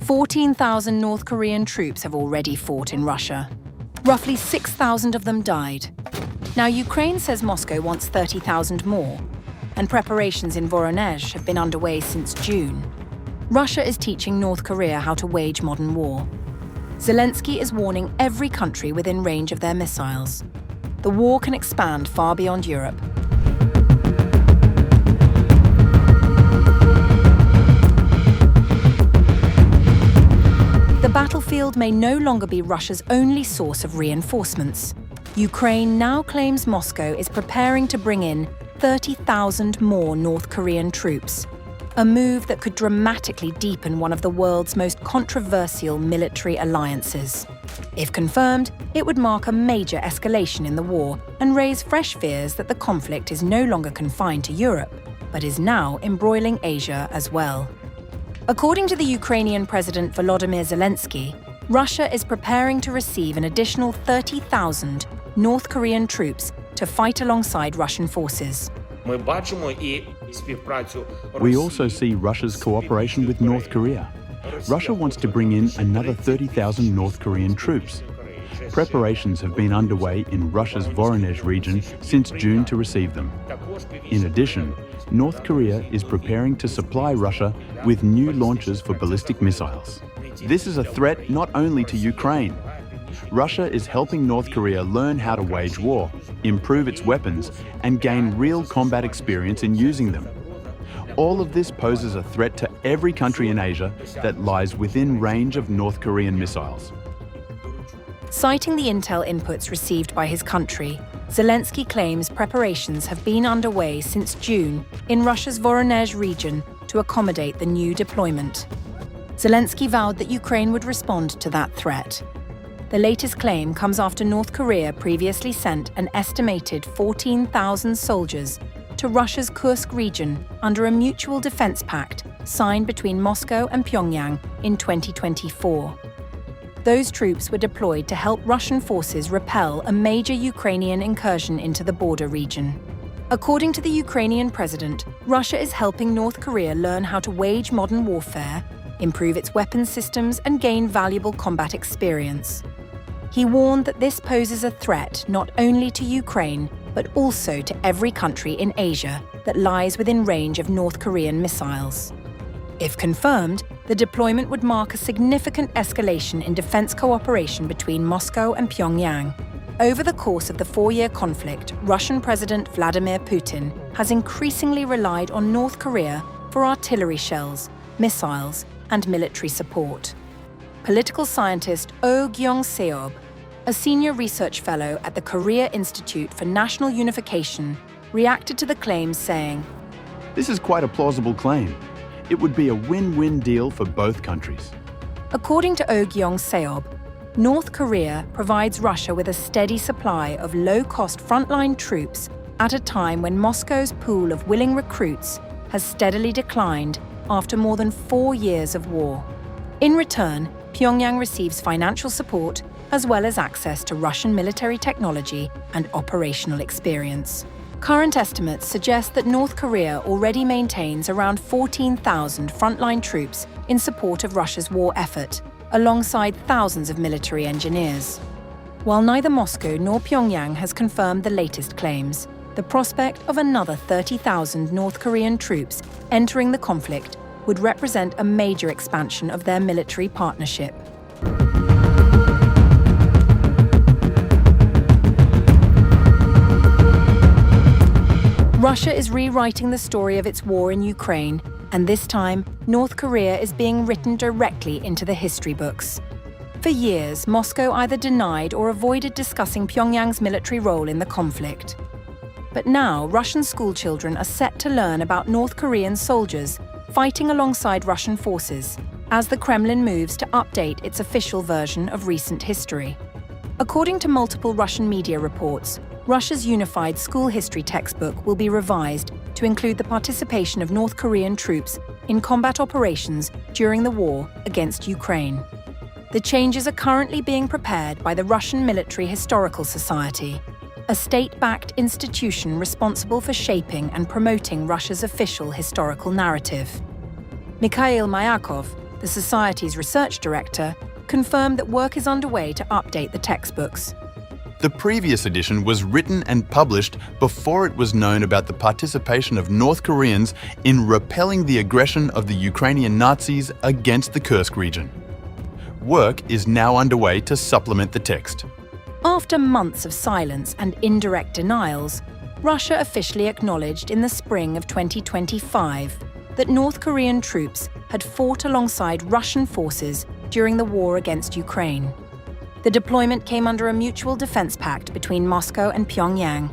14,000 North Korean troops have already fought in Russia. Roughly 6,000 of them died. Now, Ukraine says Moscow wants 30,000 more, and preparations in Voronezh have been underway since June. Russia is teaching North Korea how to wage modern war. Zelensky is warning every country within range of their missiles. The war can expand far beyond Europe. The battlefield may no longer be Russia's only source of reinforcements. Ukraine now claims Moscow is preparing to bring in 30,000 more North Korean troops, a move that could dramatically deepen one of the world's most controversial military alliances. If confirmed, it would mark a major escalation in the war and raise fresh fears that the conflict is no longer confined to Europe, but is now embroiling Asia as well. According to the Ukrainian President Volodymyr Zelensky, Russia is preparing to receive an additional 30,000 North Korean troops to fight alongside Russian forces. We also see Russia's cooperation with North Korea. Russia wants to bring in another 30,000 North Korean troops. Preparations have been underway in Russia's Voronezh region since June to receive them. In addition, North Korea is preparing to supply Russia with new launchers for ballistic missiles. This is a threat not only to Ukraine. Russia is helping North Korea learn how to wage war, improve its weapons, and gain real combat experience in using them. All of this poses a threat to every country in Asia that lies within range of North Korean missiles. Citing the intel inputs received by his country, Zelensky claims preparations have been underway since June in Russia's Voronezh region to accommodate the new deployment. Zelensky vowed that Ukraine would respond to that threat. The latest claim comes after North Korea previously sent an estimated 14,000 soldiers to Russia's Kursk region under a mutual defense pact signed between Moscow and Pyongyang in 2024. Those troops were deployed to help Russian forces repel a major Ukrainian incursion into the border region. According to the Ukrainian president, Russia is helping North Korea learn how to wage modern warfare, improve its weapons systems, and gain valuable combat experience. He warned that this poses a threat not only to Ukraine, but also to every country in Asia that lies within range of North Korean missiles. If confirmed, the deployment would mark a significant escalation in defense cooperation between Moscow and Pyongyang. Over the course of the 4-year conflict, Russian President Vladimir Putin has increasingly relied on North Korea for artillery shells, missiles, and military support. Political scientist Jong, a senior research fellow at the Korea Institute for National Unification, reacted to the claims saying, "This is quite a plausible claim. It would be a win-win deal for both countries." According to Jong, North Korea provides Russia with a steady supply of low-cost frontline troops at a time when Moscow's pool of willing recruits has steadily declined after more than 4 years of war. In return, Pyongyang receives financial support as well as access to Russian military technology and operational experience. Current estimates suggest that North Korea already maintains around 14,000 frontline troops in support of Russia's war effort, alongside thousands of military engineers. While neither Moscow nor Pyongyang has confirmed the latest claims, the prospect of another 30,000 North Korean troops entering the conflict would represent a major expansion of their military partnership. Russia is rewriting the story of its war in Ukraine, and this time, North Korea is being written directly into the history books. For years, Moscow either denied or avoided discussing Pyongyang's military role in the conflict. But now, Russian schoolchildren are set to learn about North Korean soldiers fighting alongside Russian forces, as the Kremlin moves to update its official version of recent history. According to multiple Russian media reports, Russia's unified school history textbook will be revised to include the participation of North Korean troops in combat operations during the war against Ukraine. The changes are currently being prepared by the Russian Military Historical Society, a state-backed institution responsible for shaping and promoting Russia's official historical narrative. Mikhail Mayakov, the Society's research director, confirmed that work is underway to update the textbooks. The previous edition was written and published before it was known about the participation of North Koreans in repelling the aggression of the Ukrainian Nazis against the Kursk region. Work is now underway to supplement the text. After months of silence and indirect denials, Russia officially acknowledged in the spring of 2025 that North Korean troops had fought alongside Russian forces during the war against Ukraine. The deployment came under a mutual defense pact between Moscow and Pyongyang.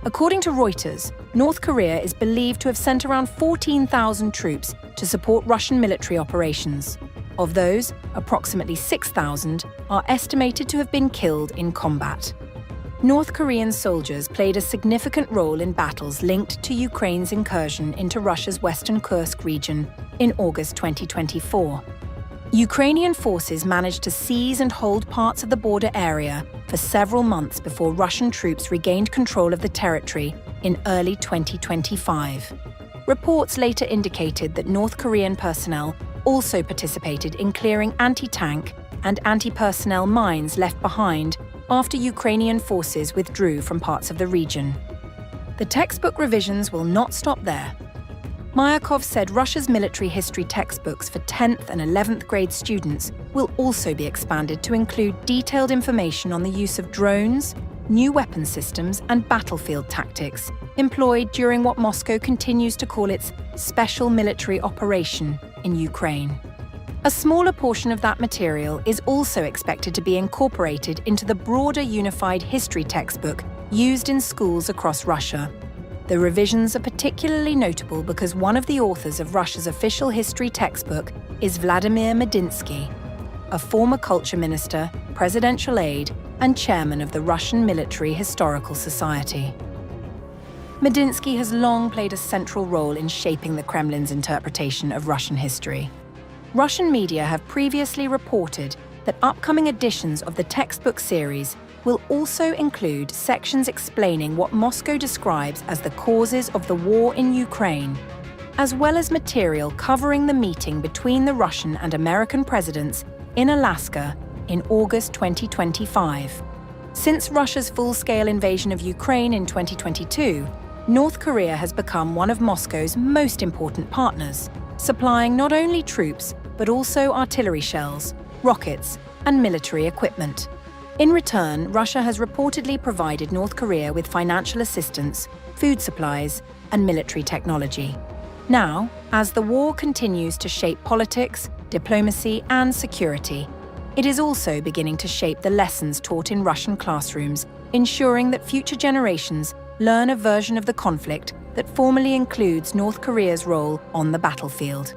According to Reuters, North Korea is believed to have sent around 14,000 troops to support Russian military operations. Of those, approximately 6,000 are estimated to have been killed in combat. North Korean soldiers played a significant role in battles linked to Ukraine's incursion into Russia's western Kursk region in August 2024. Ukrainian forces managed to seize and hold parts of the border area for several months before Russian troops regained control of the territory in early 2025. Reports later indicated that North Korean personnel also participated in clearing anti-tank and anti-personnel mines left behind after Ukrainian forces withdrew from parts of the region. The textbook revisions will not stop there. Myakov said Russia's military history textbooks for 10th and 11th grade students will also be expanded to include detailed information on the use of drones, new weapon systems, and battlefield tactics employed during what Moscow continues to call its special military operation in Ukraine. A smaller portion of that material is also expected to be incorporated into the broader unified history textbook used in schools across Russia. The revisions are particularly notable because one of the authors of Russia's official history textbook is Volodymyr Zelensky, a former culture minister, presidential aide, and chairman of the Russian Military Historical Society. Zelensky has long played a central role in shaping the Kremlin's interpretation of Russian history. Russian media have previously reported that upcoming editions of the textbook series will also include sections explaining what Moscow describes as the causes of the war in Ukraine, as well as material covering the meeting between the Russian and American presidents in Alaska in August 2025. Since Russia's full-scale invasion of Ukraine in 2022, North Korea has become one of Moscow's most important partners, supplying not only troops, but also artillery shells, rockets, and military equipment. In return, Russia has reportedly provided North Korea with financial assistance, food supplies, and military technology. Now, as the war continues to shape politics, diplomacy, and security, it is also beginning to shape the lessons taught in Russian classrooms, ensuring that future generations learn a version of the conflict that formally includes North Korea's role on the battlefield.